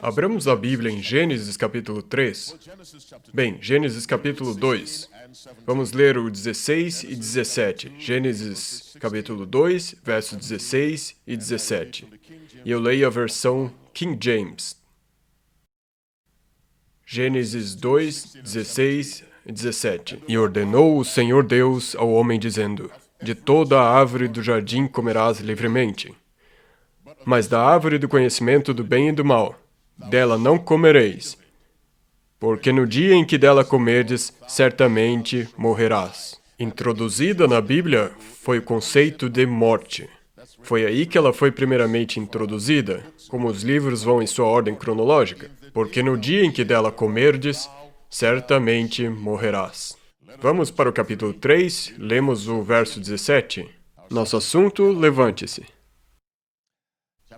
Abramos a Bíblia em Gênesis capítulo 3. Bem, Gênesis capítulo 2. Vamos ler o 16 e 17. Gênesis capítulo 2, versos 16 e 17. E eu leio a versão King James. Gênesis 2, 16 e 17. E ordenou o Senhor Deus ao homem, dizendo: De toda a árvore do jardim comerás livremente, mas da árvore do conhecimento do bem e do mal, dela não comereis, porque no dia em que dela comerdes, certamente morrerás. Introduzida na Bíblia foi o conceito de morte. Foi aí que ela foi primeiramente introduzida, como os livros vão em sua ordem cronológica. Porque no dia em que dela comerdes, certamente morrerás. Vamos para o capítulo 3, lemos o verso 17. Nosso assunto, levante-se.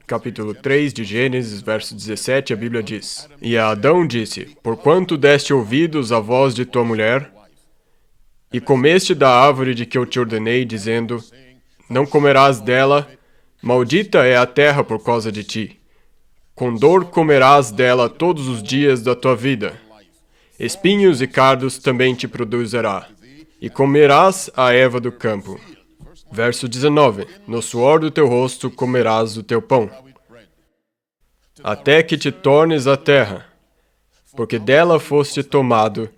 Capítulo 3 de Gênesis, verso 17, a Bíblia diz: E a Adão disse: Porquanto deste ouvidos à voz de tua mulher, e comeste da árvore de que eu te ordenei, dizendo: Não comerás dela, maldita é a terra por causa de ti. Com dor comerás dela todos os dias da tua vida. Espinhos e cardos também te produzirá, e comerás a erva do campo. Verso 19. No suor do teu rosto comerás o teu pão, até que te tornes a terra, porque dela foste tomado,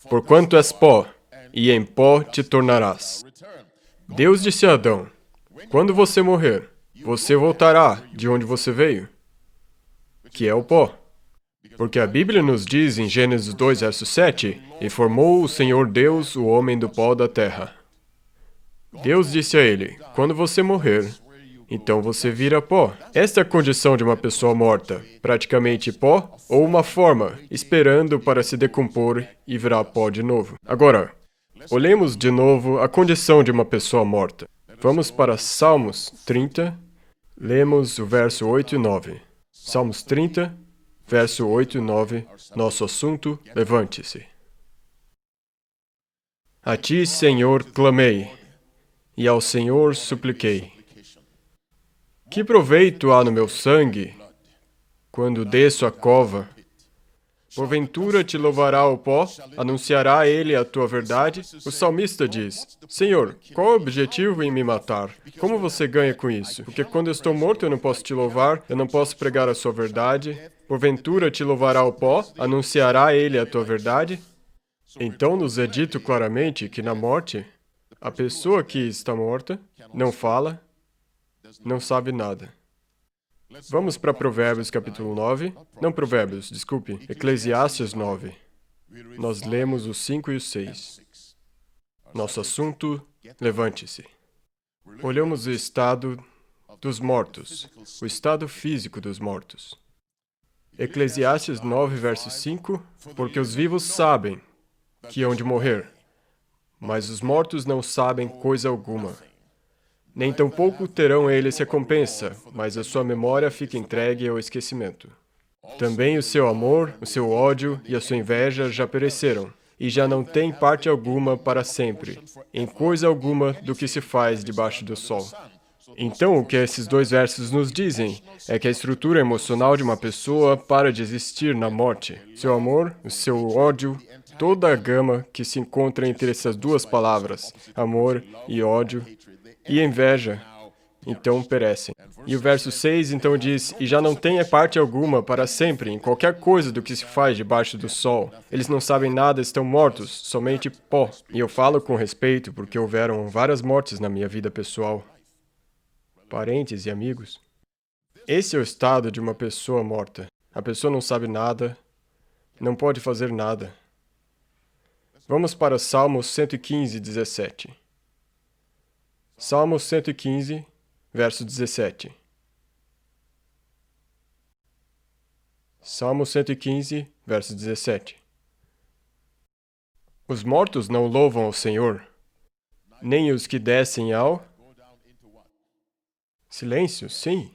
porquanto és pó, e em pó te tornarás. Deus disse a Adão: Quando você morrer, você voltará de onde você veio, que é o pó. Porque a Bíblia nos diz em Gênesis 2, verso 7, E formou o Senhor Deus o homem do pó da terra. Deus disse a ele: Quando você morrer, então você vira pó. Esta é a condição de uma pessoa morta, praticamente pó ou uma forma, esperando para se decompor e virar pó de novo. Agora, olhemos de novo a condição de uma pessoa morta. Vamos para Salmos 30, lemos o verso 8 e 9. Salmos 30, verso 8 e 9, nosso assunto, levante-se. A ti, Senhor, clamei, e ao Senhor supliquei. Que proveito há no meu sangue, quando desço a cova? Porventura te louvará o pó? Anunciará ele a tua verdade? O salmista diz: Senhor, qual é o objetivo em me matar? Como você ganha com isso? Porque quando eu estou morto eu não posso te louvar, eu não posso pregar a sua verdade. Porventura te louvará o pó? Anunciará ele a tua verdade? Então nos é dito claramente que na morte, a pessoa que está morta não fala, não sabe nada. Vamos para Provérbios capítulo 9. Não Provérbios, desculpe. Eclesiastes 9. Nós lemos os 5 e os 6. Nosso assunto, levante-se. Olhamos o estado dos mortos, o estado físico dos mortos. Eclesiastes 9, verso 5. Porque os vivos sabem que hão de morrer, mas os mortos não sabem coisa alguma. Nem tampouco terão eles recompensa, mas a sua memória fica entregue ao esquecimento. Também o seu amor, o seu ódio e a sua inveja já pereceram, e já não têm parte alguma para sempre, em coisa alguma do que se faz debaixo do sol. Então, o que esses dois versos nos dizem é que a estrutura emocional de uma pessoa para de existir na morte. Seu amor, o seu ódio, toda a gama que se encontra entre essas duas palavras, amor e ódio, e inveja, então perecem. E o verso 6 então diz: E já não tem parte alguma para sempre em qualquer coisa do que se faz debaixo do sol. Eles não sabem nada, estão mortos, somente pó. E eu falo com respeito porque houveram várias mortes na minha vida pessoal. Parentes e amigos. Esse é o estado de uma pessoa morta. A pessoa não sabe nada, não pode fazer nada. Vamos para Salmos 115, 17. Salmos 115, verso 17. Salmo 115, verso 17. Os mortos não louvam ao Senhor, nem os que descem ao... Silêncio, sim.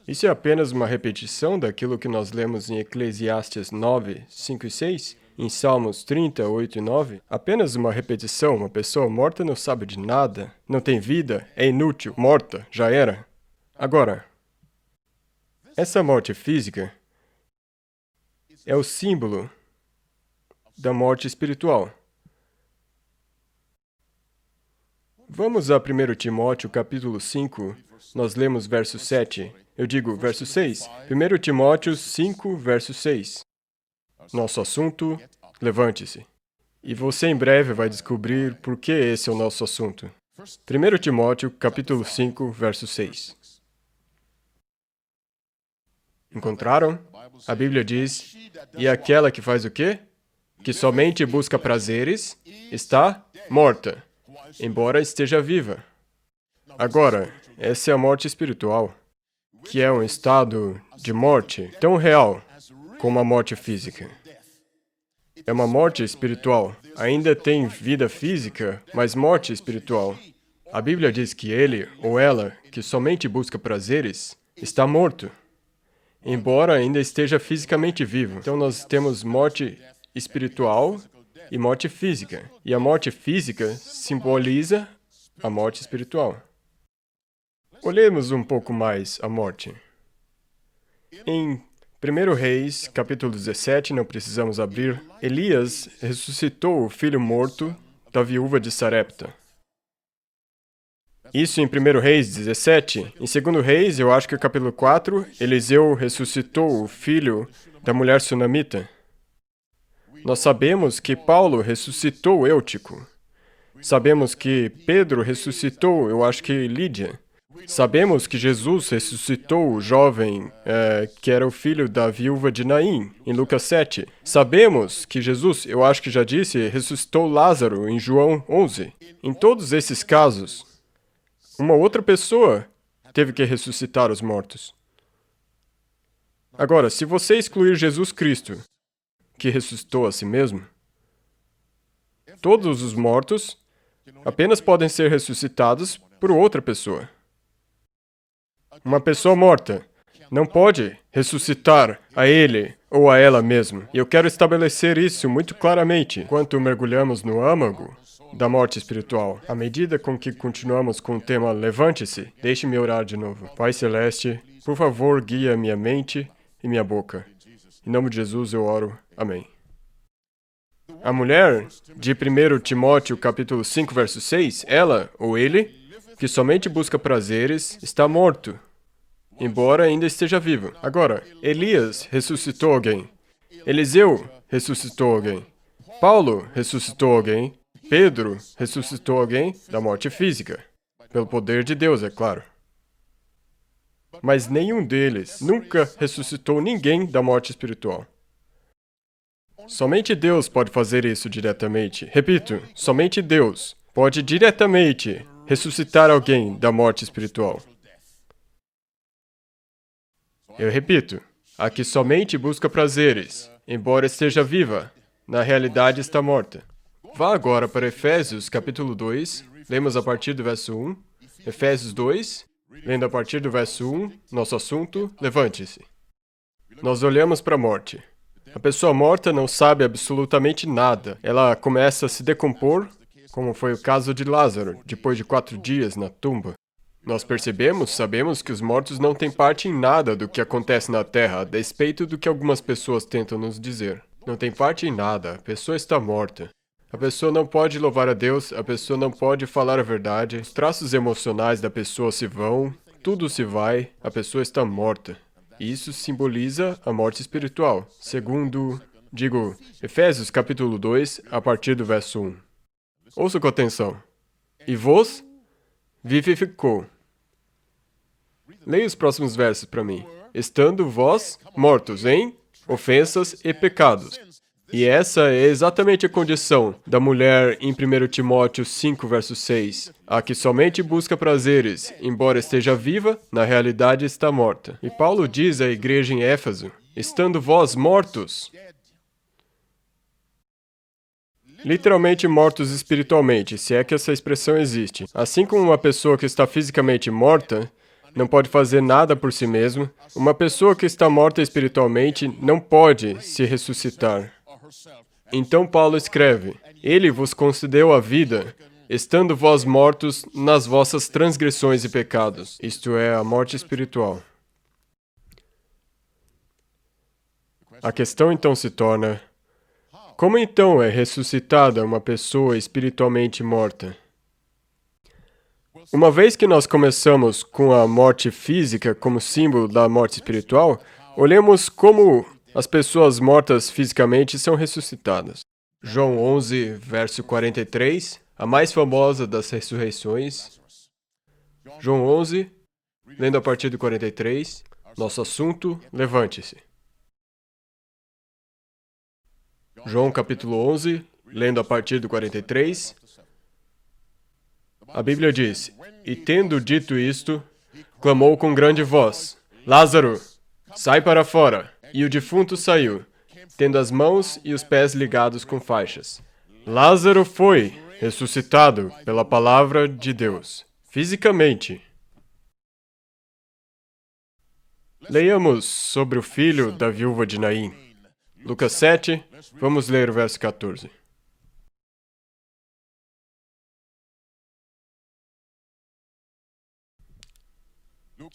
Isso é apenas uma repetição daquilo que nós lemos em Eclesiastes 9, 5 e 6, em Salmos 30, 8 e 9. Apenas uma repetição. Uma pessoa morta não sabe de nada, não tem vida, é inútil, morta, já era. Agora, essa morte física é o símbolo da morte espiritual. Vamos a 1 Timóteo, capítulo 5, nós lemos verso 7. Eu digo verso 6. 1 Timóteo 5, verso 6. Nosso assunto, levante-se. E você em breve vai descobrir por que esse é o nosso assunto. 1 Timóteo, capítulo 5, verso 6. Encontraram? A Bíblia diz, e aquela que faz o quê? Que somente busca prazeres, está morta, embora esteja viva. Agora, essa é a morte espiritual, que é um estado de morte tão real como a morte física. É uma morte espiritual. Ainda tem vida física, mas morte espiritual. A Bíblia diz que ele ou ela, que somente busca prazeres, está morto, embora ainda esteja fisicamente vivo. Então nós temos morte espiritual e morte física. E a morte física simboliza a morte espiritual. Olhemos um pouco mais a morte. Em 1 Reis, capítulo 17, não precisamos abrir, Elias ressuscitou o filho morto da viúva de Sarepta. Isso em 1 Reis 17. Em 2 Reis, eu acho que é capítulo 4, Eliseu ressuscitou o filho da mulher sunamita. Nós sabemos que Paulo ressuscitou Eutico. Sabemos que Pedro ressuscitou, eu acho que Lídia. Sabemos que Jesus ressuscitou o jovem que era o filho da viúva de Naim, em Lucas 7. Sabemos que Jesus, eu acho que já disse, ressuscitou Lázaro, em João 11. Em todos esses casos, uma outra pessoa teve que ressuscitar os mortos. Agora, se você excluir Jesus Cristo, que ressuscitou a si mesmo, todos os mortos apenas podem ser ressuscitados por outra pessoa. Uma pessoa morta não pode ressuscitar a ele ou a ela mesma. E eu quero estabelecer isso muito claramente enquanto mergulhamos no âmago da morte espiritual. À medida com que continuamos com o tema Levante-se, deixe-me orar de novo. Pai Celeste, por favor, guia minha mente e minha boca. Em nome de Jesus eu oro. Amém. A mulher de 1 Timóteo, capítulo 5, verso 6, ela, ou ele, que somente busca prazeres, está morto, embora ainda esteja vivo. Agora, Elias ressuscitou alguém. Eliseu ressuscitou alguém. Paulo ressuscitou alguém. Pedro ressuscitou alguém da morte física. Pelo poder de Deus, é claro. Mas nenhum deles nunca ressuscitou ninguém da morte espiritual. Somente Deus pode fazer isso diretamente. Repito, somente Deus pode diretamente ressuscitar alguém da morte espiritual. Eu repito, a que somente busca prazeres, embora esteja viva, na realidade está morta. Vá agora para Efésios, capítulo 2, lemos a partir do verso 1. Efésios 2, lendo a partir do verso 1, nosso assunto, levante-se. Nós olhamos para a morte. A pessoa morta não sabe absolutamente nada. Ela começa a se decompor, como foi o caso de Lázaro, depois de 4 dias na tumba. Nós sabemos que os mortos não têm parte em nada do que acontece na Terra, a despeito do que algumas pessoas tentam nos dizer. Não tem parte em nada, a pessoa está morta. A pessoa não pode louvar a Deus, a pessoa não pode falar a verdade, os traços emocionais da pessoa se vão, tudo se vai, a pessoa está morta. E isso simboliza a morte espiritual, segundo, Efésios capítulo 2, a partir do verso 1. Ouça com atenção. E vos vivificou. Leia os próximos versos para mim. Estando vós mortos em ofensas e pecados. E essa é exatamente a condição da mulher em 1 Timóteo 5, verso 6. A que somente busca prazeres, embora esteja viva, na realidade está morta. E Paulo diz à igreja em Éfeso, estando vós mortos. Literalmente mortos espiritualmente, se é que essa expressão existe. Assim como uma pessoa que está fisicamente morta não pode fazer nada por si mesma, uma pessoa que está morta espiritualmente não pode se ressuscitar. Então Paulo escreve, Ele vos concedeu a vida, estando vós mortos nas vossas transgressões e pecados, isto é, a morte espiritual. A questão então se torna: como então é ressuscitada uma pessoa espiritualmente morta? Uma vez que nós começamos com a morte física como símbolo da morte espiritual, olhemos como as pessoas mortas fisicamente são ressuscitadas. João 11, verso 43, a mais famosa das ressurreições. João 11, lendo a partir do 43, nosso assunto, levante-se. João capítulo 11, lendo a partir do 43, a Bíblia diz: E tendo dito isto, clamou com grande voz: Lázaro, sai para fora! E o defunto saiu, tendo as mãos e os pés ligados com faixas. Lázaro foi ressuscitado pela palavra de Deus, fisicamente. Leiamos sobre o filho da viúva de Naim. Lucas 7, vamos ler o verso 14.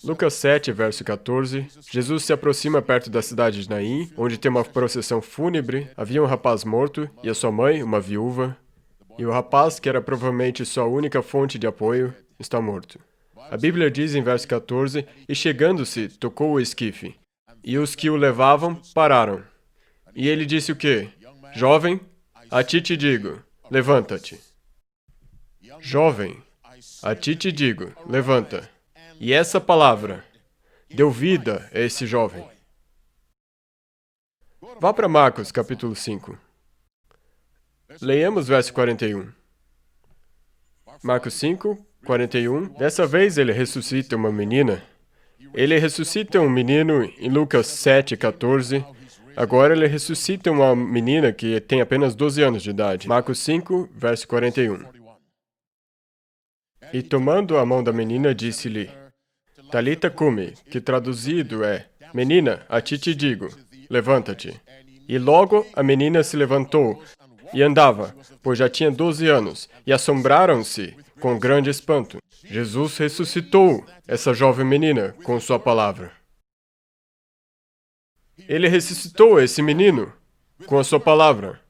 Lucas 7, verso 14. Jesus se aproxima perto da cidade de Naim, onde tem uma procissão fúnebre. Havia um rapaz morto e a sua mãe, uma viúva. E o rapaz, que era provavelmente sua única fonte de apoio, está morto. A Bíblia diz em verso 14, e chegando-se, tocou o esquife. E os que o levavam pararam. E ele disse o quê? Jovem, a ti te digo, levanta-te. Jovem, a ti te digo, levanta. E essa palavra deu vida a esse jovem. Vá para Marcos, capítulo 5. Leiamos verso 41. Marcos 5, 41. Dessa vez ele ressuscita uma menina. Ele ressuscita um menino em Lucas 7, 14. Agora ele ressuscita uma menina que tem apenas 12 anos de idade. Marcos 5, verso 41. E tomando a mão da menina, disse-lhe: Talita cumi, que traduzido é: Menina, a ti te digo, levanta-te. E logo a menina se levantou e andava, pois já tinha 12 anos, e assombraram-se com grande espanto. Jesus ressuscitou essa jovem menina com sua palavra. Ele ressuscitou esse menino com a sua palavra.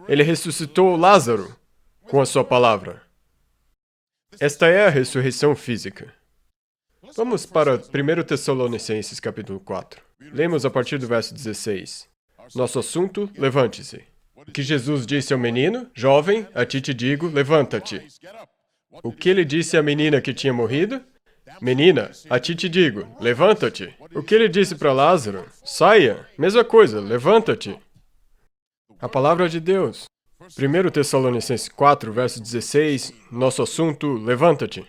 Ele ressuscitou Lázaro com a sua palavra. Esta é a ressurreição física. Vamos para 1 Tessalonicenses, capítulo 4. Lemos a partir do verso 16. Nosso assunto, levante-se. O que Jesus disse ao menino? Jovem, a ti te digo, levanta-te. O que ele disse à menina que tinha morrido? Menina, a ti te digo, levanta-te. O que ele disse para Lázaro? Saia. Mesma coisa, levanta-te. A palavra de Deus. 1 Tessalonicenses 4, verso 16. Nosso assunto, levanta-te.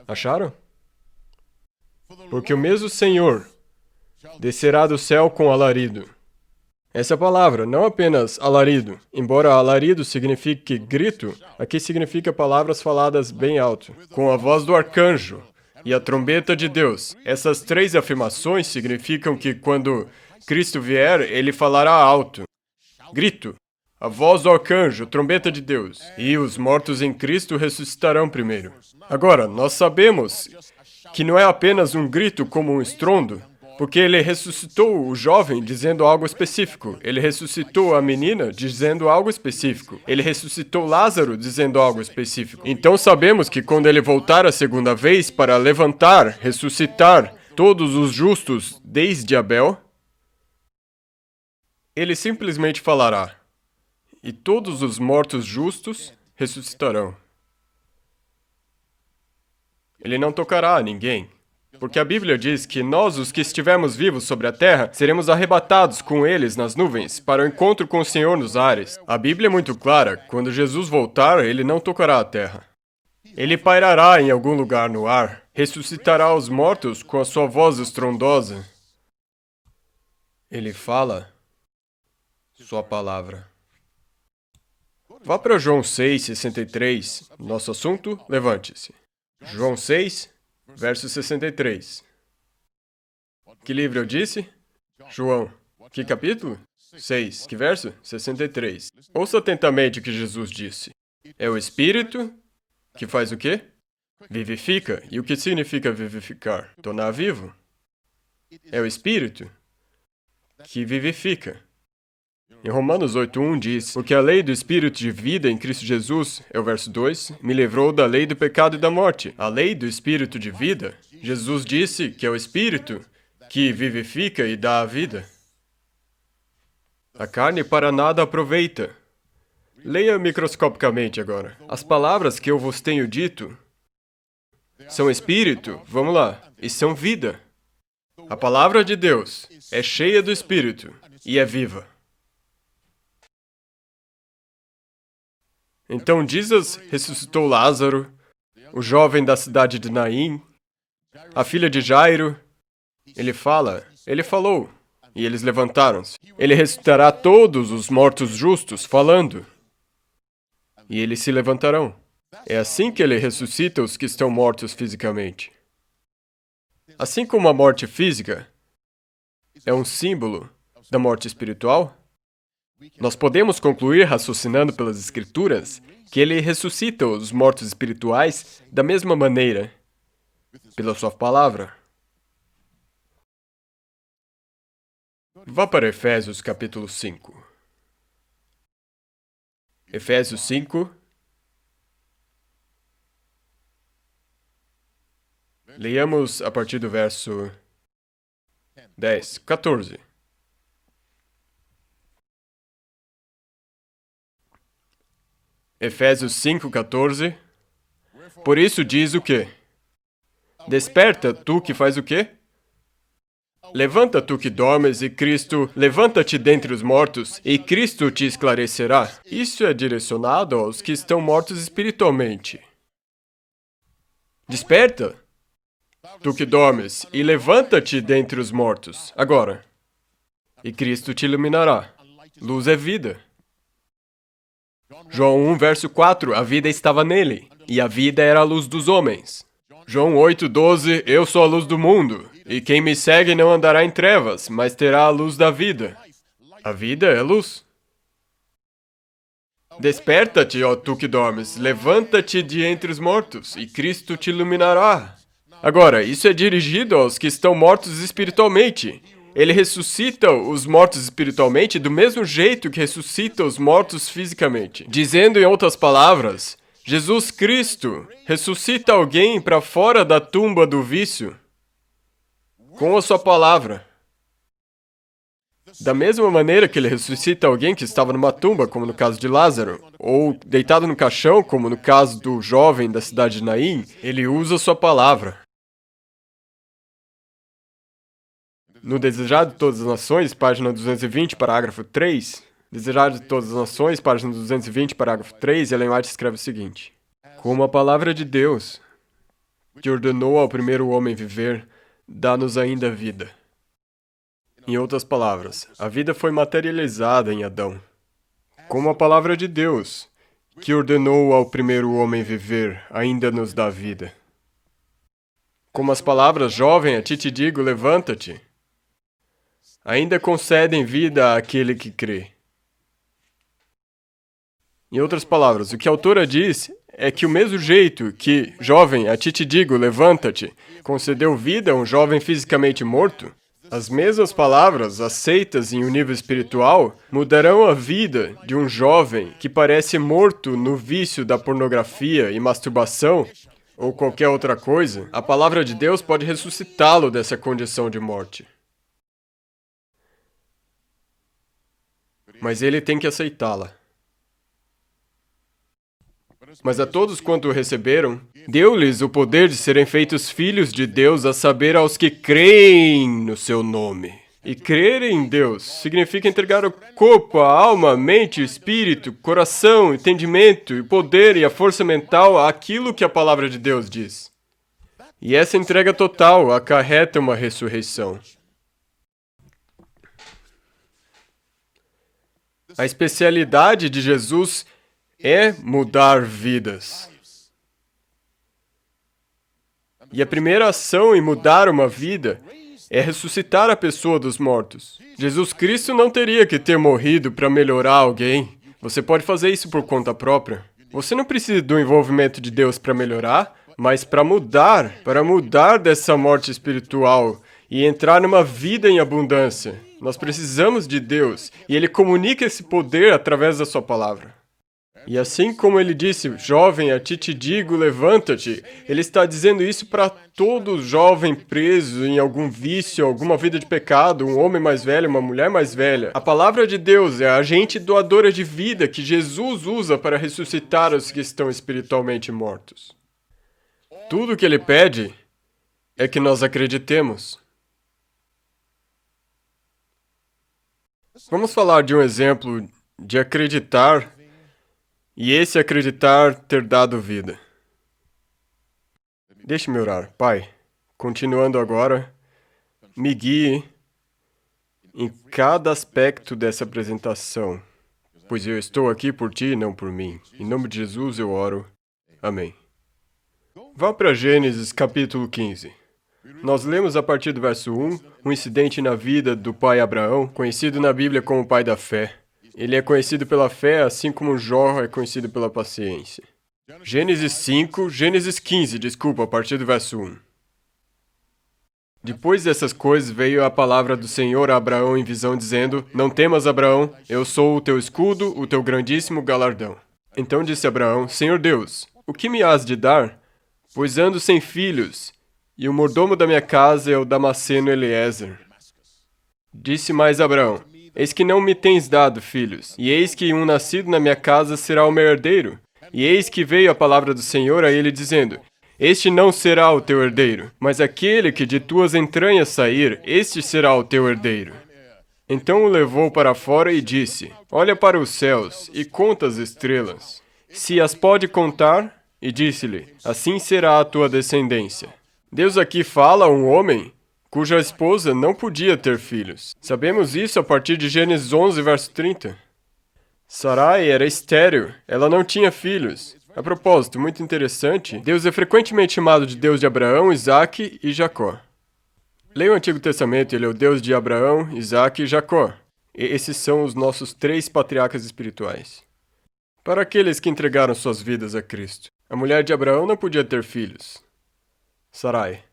Acharam? Porque o mesmo Senhor descerá do céu com alarido. Essa palavra, não apenas alarido, embora alarido signifique grito, aqui significa palavras faladas bem alto, com a voz do arcanjo e a trombeta de Deus. Essas três afirmações significam que quando Cristo vier, ele falará alto. Grito, a voz do arcanjo, trombeta de Deus. E os mortos em Cristo ressuscitarão primeiro. Agora, nós sabemos que não é apenas um grito como um estrondo, porque ele ressuscitou o jovem dizendo algo específico. Ele ressuscitou a menina dizendo algo específico. Ele ressuscitou Lázaro dizendo algo específico. Então sabemos que quando ele voltar a segunda vez para levantar, ressuscitar todos os justos desde Abel, ele simplesmente falará: e todos os mortos justos ressuscitarão. Ele não tocará a ninguém. Porque a Bíblia diz que nós, os que estivermos vivos sobre a terra, seremos arrebatados com eles nas nuvens, para o encontro com o Senhor nos ares. A Bíblia é muito clara, quando Jesus voltar, ele não tocará a terra. Ele pairará em algum lugar no ar, ressuscitará os mortos com a sua voz estrondosa. Ele fala sua palavra. Vá para João 6, 63. Nosso assunto, levante-se. João 6, verso 63. Que livro eu disse? João. Que capítulo? 6. Que verso? 63. Ouça atentamente o que Jesus disse. É o Espírito que faz o quê? Vivifica. E o que significa vivificar? Tornar vivo. É o Espírito que vivifica. Em Romanos 8:1 diz, porque a lei do Espírito de vida em Cristo Jesus, é o verso 2, me livrou da lei do pecado e da morte. A lei do Espírito de vida, Jesus disse que é o Espírito que vivifica e dá a vida. A carne para nada aproveita. Leia microscopicamente agora. As palavras que eu vos tenho dito são Espírito, vamos lá, e são vida. A palavra de Deus é cheia do Espírito e é viva. Então Jesus ressuscitou Lázaro, o jovem da cidade de Naim, a filha de Jairo. Ele falou, e eles levantaram-se. Ele ressuscitará todos os mortos justos, falando, e eles se levantarão. É assim que ele ressuscita os que estão mortos fisicamente. Assim como a morte física é um símbolo da morte espiritual, nós podemos concluir, raciocinando pelas Escrituras, que ele ressuscita os mortos espirituais da mesma maneira, pela sua palavra. Vá para Efésios capítulo 5. Efésios 5. Leiamos a partir do verso 14. Efésios 5:14. Por isso diz o quê? Desperta, tu que faz o quê? Levanta, tu que dormes, e Cristo, levanta-te dentre os mortos, e Cristo te esclarecerá. Isso é direcionado aos que estão mortos espiritualmente. Desperta, tu que dormes, e levanta-te dentre os mortos, agora, e Cristo te iluminará. Luz é vida. João 1, verso 4, a vida estava nele, e a vida era a luz dos homens. João 8:12, eu sou a luz do mundo, e quem me segue não andará em trevas, mas terá a luz da vida. A vida é luz. Desperta-te, ó tu que dormes, levanta-te de entre os mortos, e Cristo te iluminará. Agora, isso é dirigido aos que estão mortos espiritualmente. Ele ressuscita os mortos espiritualmente do mesmo jeito que ressuscita os mortos fisicamente. Dizendo em outras palavras, Jesus Cristo ressuscita alguém para fora da tumba do vício com a sua palavra. Da mesma maneira que ele ressuscita alguém que estava numa tumba, como no caso de Lázaro, ou deitado no caixão, como no caso do jovem da cidade de Naim, ele usa a sua palavra. No Desejado de Todas as Nações, página 220, parágrafo 3, Desejado de Todas as Nações, página 220, parágrafo 3, Ellen White escreve o seguinte: como a palavra de Deus, que ordenou ao primeiro homem viver, dá-nos ainda vida. Em outras palavras, a vida foi materializada em Adão. Como a palavra de Deus, que ordenou ao primeiro homem viver, ainda nos dá vida. Como as palavras, jovem, a ti te digo, levanta-te, ainda concedem vida àquele que crê. Em outras palavras, o que a autora diz é que o mesmo jeito que, jovem, a ti te digo, levanta-te, concedeu vida a um jovem fisicamente morto, as mesmas palavras, aceitas em um nível espiritual, mudarão a vida de um jovem que parece morto no vício da pornografia e masturbação, ou qualquer outra coisa. A palavra de Deus pode ressuscitá-lo dessa condição de morte. Mas ele tem que aceitá-la. Mas a todos quanto o receberam, deu-lhes o poder de serem feitos filhos de Deus, a saber, aos que creem no seu nome. E crer em Deus significa entregar o corpo, a alma, a mente, o espírito, coração, entendimento, o poder e a força mental àquilo que a palavra de Deus diz. E essa entrega total acarreta uma ressurreição. A especialidade de Jesus é mudar vidas. E a primeira ação em mudar uma vida é ressuscitar a pessoa dos mortos. Jesus Cristo não teria que ter morrido para melhorar alguém. Você pode fazer isso por conta própria. Você não precisa do envolvimento de Deus para melhorar, mas para mudar dessa morte espiritual e entrar numa vida em abundância. Nós precisamos de Deus, e Ele comunica esse poder através da sua palavra. E assim como Ele disse, jovem, a ti te digo, levanta-te, Ele está dizendo isso para todo jovem preso em algum vício, alguma vida de pecado, um homem mais velho, uma mulher mais velha. A palavra de Deus é a agente doadora de vida que Jesus usa para ressuscitar os que estão espiritualmente mortos. Tudo o que Ele pede é que nós acreditemos. Vamos falar de um exemplo de acreditar, e esse acreditar ter dado vida. Deixe-me orar. Pai, continuando agora, me guie em cada aspecto dessa apresentação, pois eu estou aqui por ti e não por mim. Em nome de Jesus eu oro. Amém. Vá para Gênesis capítulo 15. Nós lemos a partir do verso 1, um incidente na vida do pai Abraão, conhecido na Bíblia como o pai da fé. Ele é conhecido pela fé, assim como Jó é conhecido pela paciência. Gênesis 15, a partir do verso 1. Depois dessas coisas veio a palavra do Senhor a Abraão em visão, dizendo: Não temas, Abraão, eu sou o teu escudo, o teu grandíssimo galardão. Então disse Abraão: Senhor Deus, o que me has de dar? Pois ando sem filhos, e o mordomo da minha casa é o Damasceno Eliezer. Disse mais Abraão: Eis que não me tens dado filhos, e eis que um nascido na minha casa será o meu herdeiro. E eis que veio a palavra do Senhor a ele, dizendo: Este não será o teu herdeiro, mas aquele que de tuas entranhas sair, este será o teu herdeiro. Então o levou para fora e disse: Olha para os céus, e conta as estrelas, se as pode contar. E disse-lhe: Assim será a tua descendência. Deus aqui fala a um homem cuja esposa não podia ter filhos. Sabemos isso a partir de Gênesis 11, verso 30. Sarai era estéril, ela não tinha filhos. A propósito, muito interessante, Deus é frequentemente chamado de Deus de Abraão, Isaque e Jacó. Leia o Antigo Testamento, ele é o Deus de Abraão, Isaque e Jacó. E esses são os nossos 3 patriarcas espirituais. Para aqueles que entregaram suas vidas a Cristo, a mulher de Abraão não podia ter filhos. Sarai.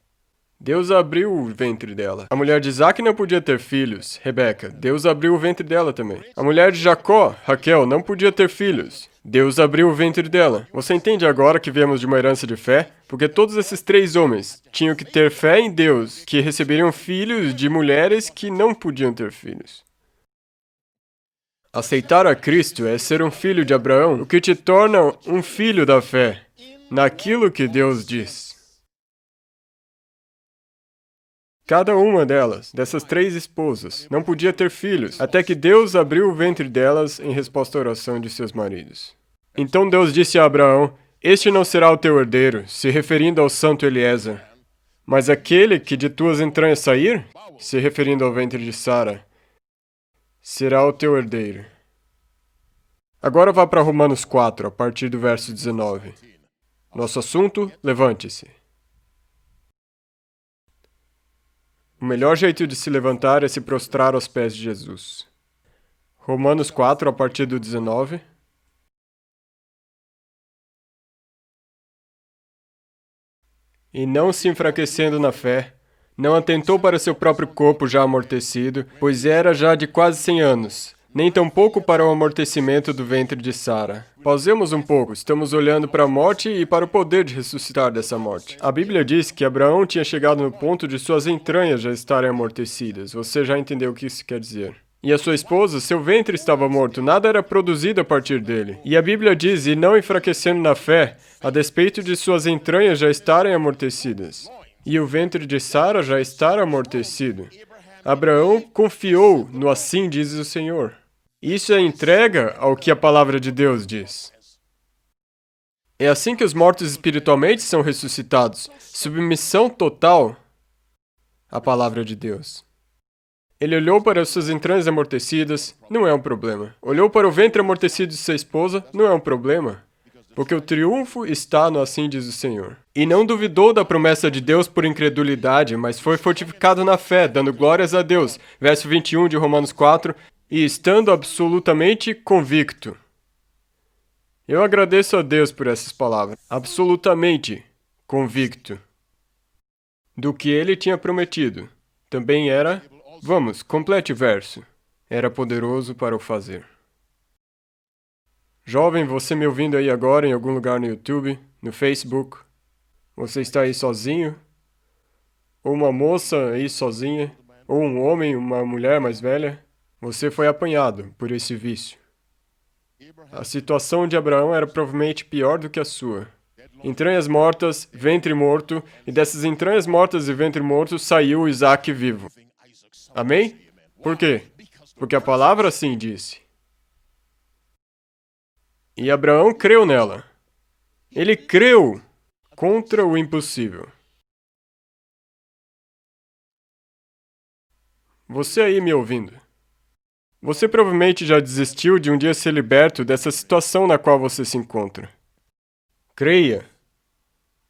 Deus abriu o ventre dela. A mulher de Isaque não podia ter filhos. Rebeca. Deus abriu o ventre dela também. A mulher de Jacó, Raquel, não podia ter filhos. Deus abriu o ventre dela. Você entende agora que viemos de uma herança de fé? Porque todos esses 3 homens tinham que ter fé em Deus, que receberiam filhos de mulheres que não podiam ter filhos. Aceitar a Cristo é ser um filho de Abraão, o que te torna um filho da fé, naquilo que Deus diz. Cada uma dessas 3 esposas, não podia ter filhos, até que Deus abriu o ventre delas em resposta à oração de seus maridos. Então Deus disse a Abraão: Este não será o teu herdeiro, se referindo ao santo Eliezer, mas aquele que de tuas entranhas sair, se referindo ao ventre de Sara, será o teu herdeiro. Agora vá para Romanos 4, a partir do verso 19. Nosso assunto: levante-se. O melhor jeito de se levantar é se prostrar aos pés de Jesus. Romanos 4, a partir do 19. E não se enfraquecendo na fé, não atentou para seu próprio corpo já amortecido, pois era já de quase 100 anos, nem tampouco para o amortecimento do ventre de Sara. Pausemos um pouco, estamos olhando para a morte e para o poder de ressuscitar dessa morte. A Bíblia diz que Abraão tinha chegado no ponto de suas entranhas já estarem amortecidas. Você já entendeu o que isso quer dizer. E a sua esposa, seu ventre estava morto, nada era produzido a partir dele. E a Bíblia diz: E não enfraquecendo na fé, a despeito de suas entranhas já estarem amortecidas, e o ventre de Sara já estar amortecido. Abraão confiou no assim diz o Senhor. Isso é entrega ao que a palavra de Deus diz. É assim que os mortos espiritualmente são ressuscitados. Submissão total à palavra de Deus. Ele olhou para as suas entranhas amortecidas, não é um problema. Olhou para o ventre amortecido de sua esposa, não é um problema. Porque o triunfo está no assim diz o Senhor. E não duvidou da promessa de Deus por incredulidade, mas foi fortificado na fé, dando glórias a Deus. Verso 21 de Romanos 4, e estando absolutamente convicto. Eu agradeço a Deus por essas palavras. Absolutamente convicto do que ele tinha prometido. Também era Vamos, complete o verso. Era poderoso para o fazer. Jovem, você me ouvindo aí agora em algum lugar no YouTube, no Facebook, você está aí sozinho? Ou uma moça aí sozinha? Ou um homem, uma mulher mais velha? Você foi apanhado por esse vício. A situação de Abraão era provavelmente pior do que a sua. Entranhas mortas, ventre morto, e dessas entranhas mortas e ventre morto saiu Isaac vivo. Amém? Por quê? Porque a palavra assim disse. E Abraão creu nela. Ele creu contra o impossível. Você aí me ouvindo. Você provavelmente já desistiu de um dia ser liberto dessa situação na qual você se encontra. Creia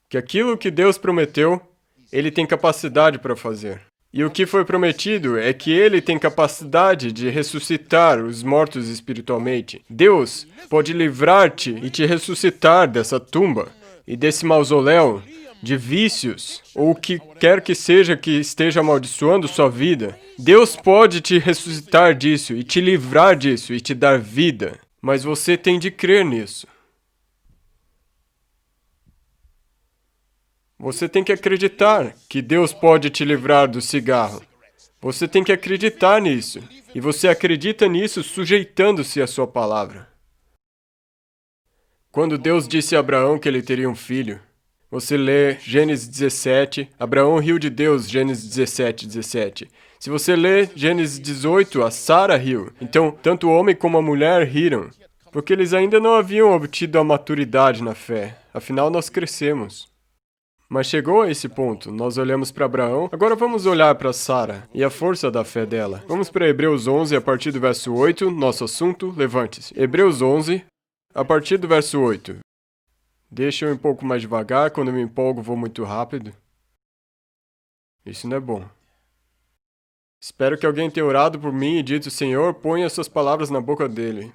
que aquilo que Deus prometeu, Ele tem capacidade para fazer. E o que foi prometido é que Ele tem capacidade de ressuscitar os mortos espiritualmente. Deus pode livrar-te e te ressuscitar dessa tumba e desse mausoléu de vícios, ou o que quer que seja que esteja amaldiçoando sua vida. Deus pode te ressuscitar disso e te livrar disso e te dar vida, mas você tem de crer nisso. Você tem que acreditar que Deus pode te livrar do cigarro. Você tem que acreditar nisso. E você acredita nisso sujeitando-se à sua palavra. Quando Deus disse a Abraão que ele teria um filho, você lê Gênesis 17, Abraão riu de Deus, Gênesis 17, 17. Se você lê Gênesis 18, a Sara riu. Então, tanto o homem como a mulher riram, porque eles ainda não haviam obtido a maturidade na fé. Afinal, nós crescemos. Mas chegou a esse ponto, nós olhamos para Abraão, agora vamos olhar para Sara e a força da fé dela. Vamos para Hebreus 11, a partir do verso 8, nosso assunto, levante-se. Hebreus 11, a partir do verso 8. Deixa eu ir um pouco mais devagar, quando eu me empolgo vou muito rápido. Isso não é bom. Espero que alguém tenha orado por mim e dito, Senhor, ponha suas palavras na boca dele,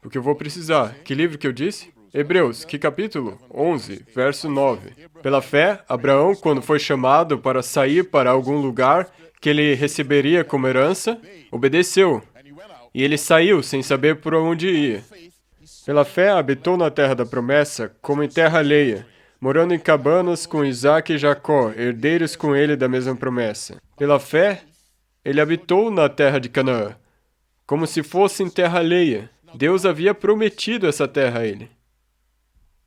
porque eu vou precisar. Que livro que eu disse? Hebreus, que capítulo? 11, verso 9. Pela fé, Abraão, quando foi chamado para sair para algum lugar que ele receberia como herança, obedeceu. E ele saiu sem saber por onde ia. Pela fé, habitou na terra da promessa, como em terra alheia, morando em cabanas com Isaque e Jacó, herdeiros com ele da mesma promessa. Pela fé, ele habitou na terra de Canaã, como se fosse em terra alheia. Deus havia prometido essa terra a ele.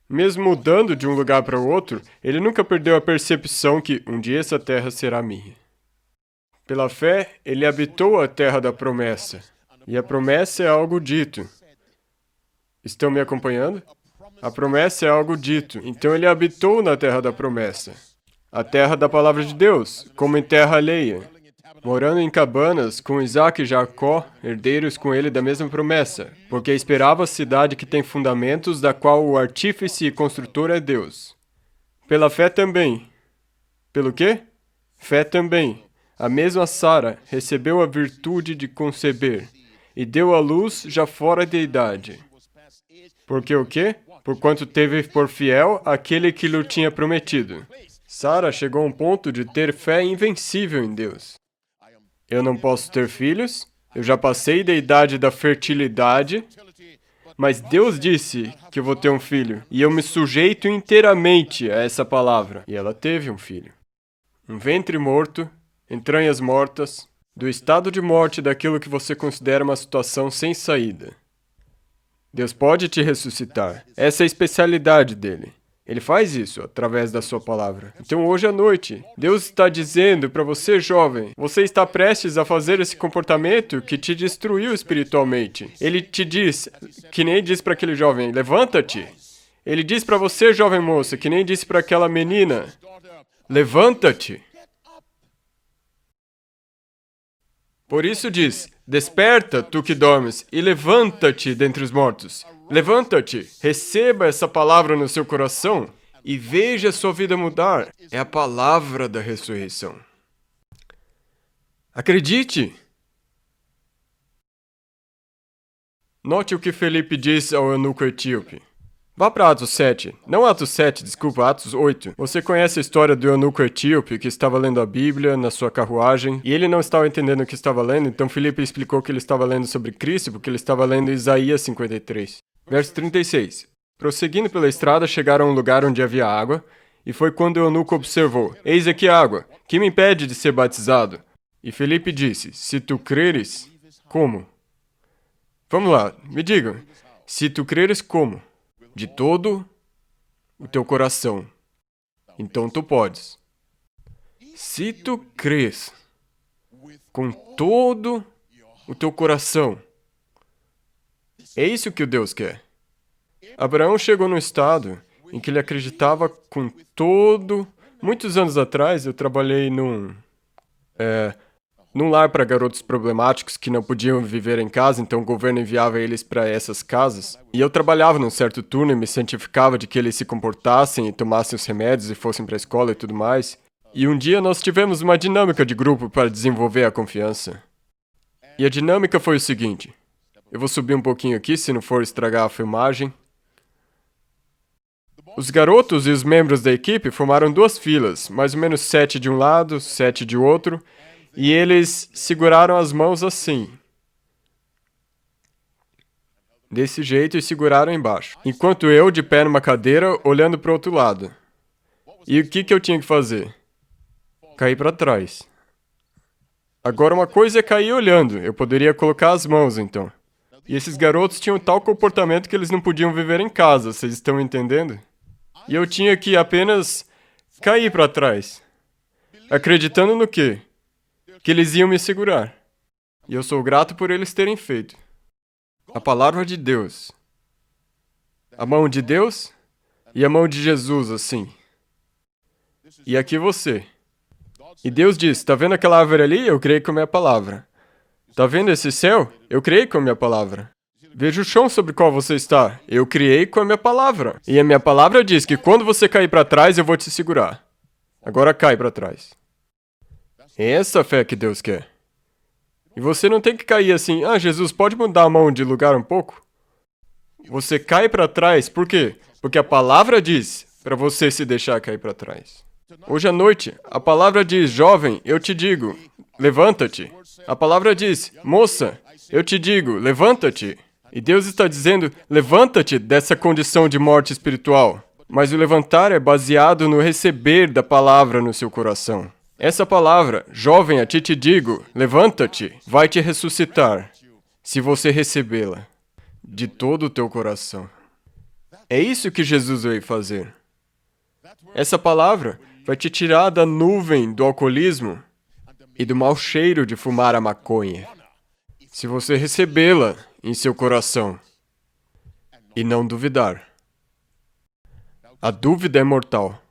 Mesmo mudando de um lugar para o outro, ele nunca perdeu a percepção que um dia essa terra será minha. Pela fé, ele habitou a terra da promessa. E a promessa é algo dito. Estão me acompanhando? A promessa é algo dito. Então ele habitou na terra da promessa. A terra da palavra de Deus, como em terra alheia. Morando em cabanas com Isaque e Jacó, herdeiros com ele da mesma promessa, porque esperava a cidade que tem fundamentos, da qual o artífice e construtor é Deus. Pela fé também. Pelo quê? Fé também. A mesma Sara recebeu a virtude de conceber, e deu à luz já fora de idade. Porque o quê? Porquanto teve por fiel aquele que lhe tinha prometido. Sara chegou a um ponto de ter fé invencível em Deus. Eu não posso ter filhos, eu já passei da idade da fertilidade, mas Deus disse que eu vou ter um filho, e eu me sujeito inteiramente a essa palavra. E ela teve um filho. Um ventre morto, entranhas mortas, do estado de morte daquilo que você considera uma situação sem saída. Deus pode te ressuscitar. Essa é a especialidade dele. Ele faz isso através da sua palavra. Então, hoje à noite, Deus está dizendo para você, jovem, você está prestes a fazer esse comportamento que te destruiu espiritualmente. Ele te diz, que nem diz para aquele jovem, levanta-te. Ele diz para você, jovem moça, que nem disse para aquela menina, levanta-te. Por isso diz, desperta, tu que dormes, e levanta-te dentre os mortos. Levanta-te, receba essa palavra no seu coração e veja a sua vida mudar. É a palavra da ressurreição. Acredite! Note o que Felipe diz ao eunuco etíope. Vá para Atos 7. Não Atos 7, desculpa, Atos 8. Você conhece a história do eunuco etíope que estava lendo a Bíblia na sua carruagem e ele não estava entendendo o que estava lendo, então Filipe explicou que ele estava lendo sobre Cristo porque ele estava lendo Isaías 53. Verso 36. Prosseguindo pela estrada, chegaram a um lugar onde havia água, e foi quando o eunuco observou: Eis aqui a água, que me impede de ser batizado? E Filipe disse: Se tu creres, como? Vamos lá, me digam. Se tu creres, como? De todo o teu coração. Então tu podes. Se tu crês com todo o teu coração, é isso que o Deus quer. Abraão chegou num estado em que ele acreditava com todo... Muitos anos atrás, eu trabalhei num lar para garotos problemáticos que não podiam viver em casa, então o governo enviava eles para essas casas. E eu trabalhava num certo turno e me cientificava de que eles se comportassem e tomassem os remédios e fossem para a escola e tudo mais. E um dia nós tivemos uma dinâmica de grupo para desenvolver a confiança. E a dinâmica foi o seguinte. Eu vou subir um pouquinho aqui, se não for estragar a filmagem. Os garotos e os membros da equipe formaram duas filas, mais ou menos 7 de um lado, 7 de outro, e eles seguraram as mãos assim. Desse jeito e seguraram embaixo. Enquanto eu, de pé numa cadeira, olhando para o outro lado. E o que eu tinha que fazer? Cair para trás. Agora uma coisa é cair olhando, eu poderia colocar as mãos então. E esses garotos tinham tal comportamento que eles não podiam viver em casa, vocês estão entendendo? E eu tinha que apenas cair para trás. Acreditando no quê? Que eles iam me segurar. E eu sou grato por eles terem feito. A palavra de Deus. A mão de Deus e a mão de Jesus, assim. E aqui você. E Deus diz, tá vendo aquela árvore ali? Eu criei com a minha palavra. Tá vendo esse céu? Eu criei com a minha palavra. Veja o chão sobre o qual você está. Eu criei com a minha palavra. E a minha palavra diz que quando você cair para trás, eu vou te segurar. Agora cai para trás. É essa a fé que Deus quer. E você não tem que cair assim, Jesus, pode mudar a mão de lugar um pouco? Você cai para trás, por quê? Porque a palavra diz para você se deixar cair para trás. Hoje à noite, a palavra diz, jovem, eu te digo, levanta-te. A palavra diz, moça, eu te digo, levanta-te. E Deus está dizendo, levanta-te dessa condição de morte espiritual. Mas o levantar é baseado no receber da palavra no seu coração. Essa palavra, jovem, a ti te digo, levanta-te, vai te ressuscitar, se você recebê-la, de todo o teu coração. É isso que Jesus veio fazer. Essa palavra vai te tirar da nuvem do alcoolismo e do mau cheiro de fumar a maconha, se você recebê-la em seu coração e não duvidar. A dúvida é mortal,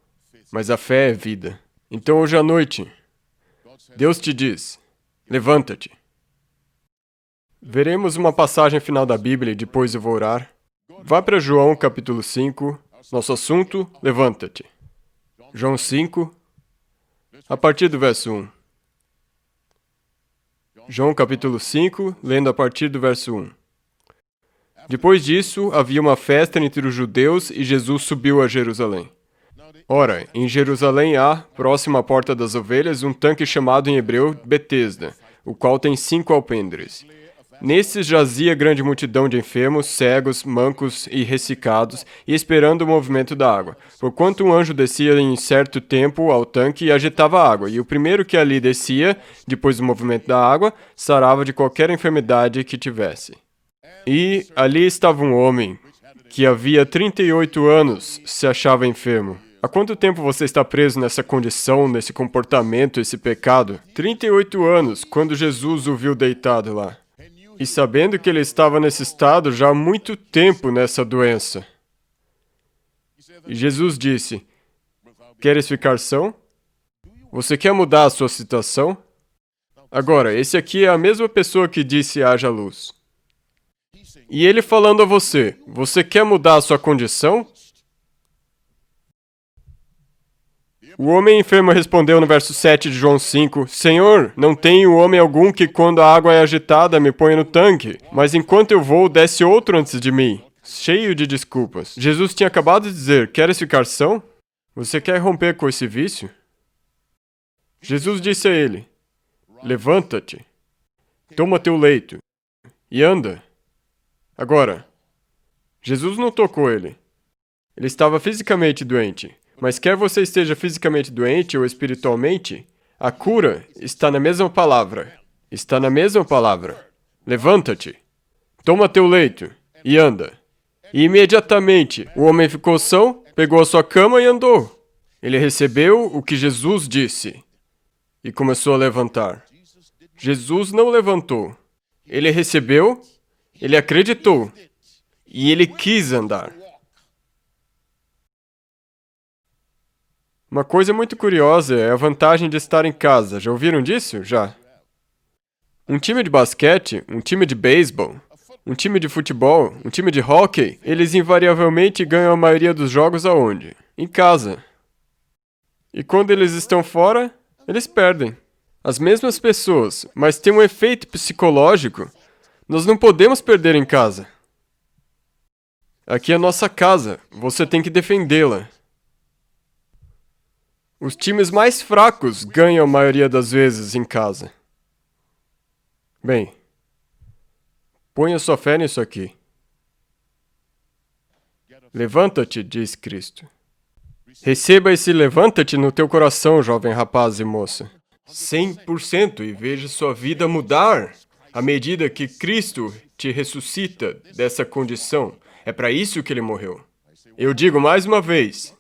mas a fé é vida. Então hoje à noite, Deus te diz, levanta-te. Veremos uma passagem final da Bíblia e depois eu vou orar. Vá para João capítulo 5, nosso assunto, levanta-te. João 5, a partir do verso 1. João capítulo 5, lendo a partir do verso 1. Depois disso, havia uma festa entre os judeus e Jesus subiu a Jerusalém. Ora, em Jerusalém há, próximo à Porta das Ovelhas, um tanque chamado em hebreu Betesda, o qual tem 5 alpendres. Nesses jazia grande multidão de enfermos, cegos, mancos e ressecados, e esperando o movimento da água. Porquanto um anjo descia em certo tempo ao tanque e agitava a água, e o primeiro que ali descia, depois do movimento da água, sarava de qualquer enfermidade que tivesse. E ali estava um homem, que havia 38 anos se achava enfermo. Há quanto tempo você está preso nessa condição, nesse comportamento, esse pecado? 38 anos, quando Jesus o viu deitado lá. E sabendo que ele estava nesse estado já há muito tempo nessa doença. E Jesus disse, queres ficar são? Você quer mudar a sua situação? Agora, esse aqui é a mesma pessoa que disse haja luz. E ele falando a você, você quer mudar a sua condição? O homem enfermo respondeu no verso 7 de João 5, Senhor, não tenho homem algum que quando a água é agitada me ponha no tanque, mas enquanto eu vou, desce outro antes de mim. cheio de desculpas. Jesus tinha acabado de dizer, queres ficar são? Você quer romper com esse vício? Jesus disse a ele, levanta-te, toma teu leito e anda. Agora, Jesus não tocou ele. Ele estava fisicamente doente, mas quer você esteja fisicamente doente ou espiritualmente, a cura está na mesma palavra. Está na mesma palavra. Levanta-te, toma teu leito e anda. E imediatamente o homem ficou são, pegou a sua cama e andou. Ele recebeu o que Jesus disse e começou a levantar. Jesus não levantou. Ele recebeu, ele acreditou e ele quis andar. Uma coisa muito curiosa é a vantagem de estar em casa. Já ouviram disso? Já. Um time de basquete, um time de beisebol, um time de futebol, um time de hóquei, eles invariavelmente ganham a maioria dos jogos aonde? Em casa. E quando eles estão fora, eles perdem. As mesmas pessoas, mas tem um efeito psicológico. Nós não podemos perder em casa. Aqui é a nossa casa, você tem que defendê-la. Os times mais fracos ganham a maioria das vezes em casa. Bem, ponha sua fé nisso aqui. Levanta-te, diz Cristo. Receba esse levanta-te no teu coração, jovem rapaz e moça. 100% e veja sua vida mudar à medida que Cristo te ressuscita dessa condição. É para isso que ele morreu. Eu digo mais uma vez,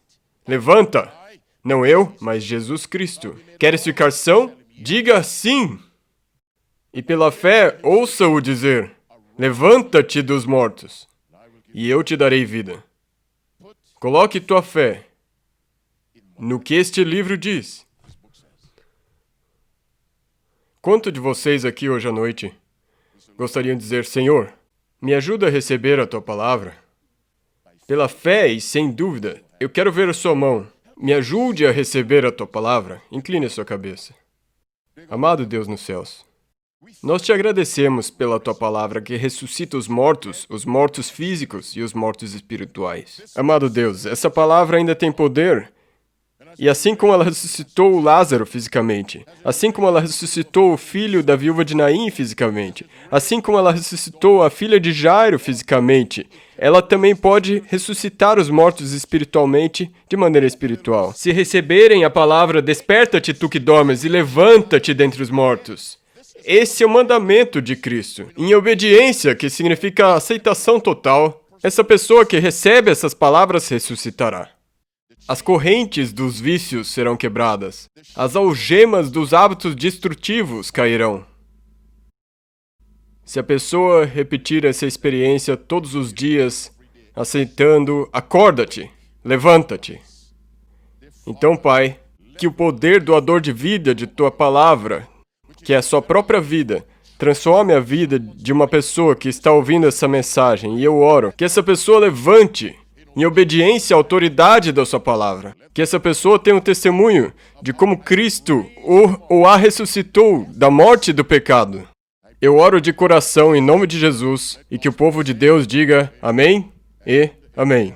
levanta! Não eu, mas Jesus Cristo. Queres ficar são? Diga sim! E pela fé, ouça-o dizer, levanta-te dos mortos, e eu te darei vida. Coloque tua fé no que este livro diz. Quanto de vocês aqui hoje à noite gostariam de dizer, Senhor, me ajuda a receber a tua palavra? Pela fé e sem dúvida, eu quero ver a sua mão. Me ajude a receber a tua palavra. Incline a sua cabeça. Amado Deus nos céus, nós te agradecemos pela tua palavra que ressuscita os mortos físicos e os mortos espirituais. Amado Deus, essa palavra ainda tem poder. E assim como ela ressuscitou Lázaro fisicamente, assim como ela ressuscitou o filho da viúva de Naim fisicamente, assim como ela ressuscitou a filha de Jairo fisicamente, ela também pode ressuscitar os mortos espiritualmente de maneira espiritual. Se receberem a palavra, desperta-te tu que dormes e levanta-te dentre os mortos. Esse é o mandamento de Cristo. Em obediência, que significa aceitação total, essa pessoa que recebe essas palavras ressuscitará. As correntes dos vícios serão quebradas. As algemas dos hábitos destrutivos cairão. Se a pessoa repetir essa experiência todos os dias, aceitando, acorda-te, levanta-te. Então, Pai, que o poder doador de vida de Tua palavra, que é a sua própria vida, transforme a vida de uma pessoa que está ouvindo essa mensagem. E eu oro que essa pessoa levante em obediência à autoridade da sua palavra. Que essa pessoa tenha um testemunho de como Cristo a ressuscitou da morte e do pecado. Eu oro de coração em nome de Jesus e que o povo de Deus diga amém e amém.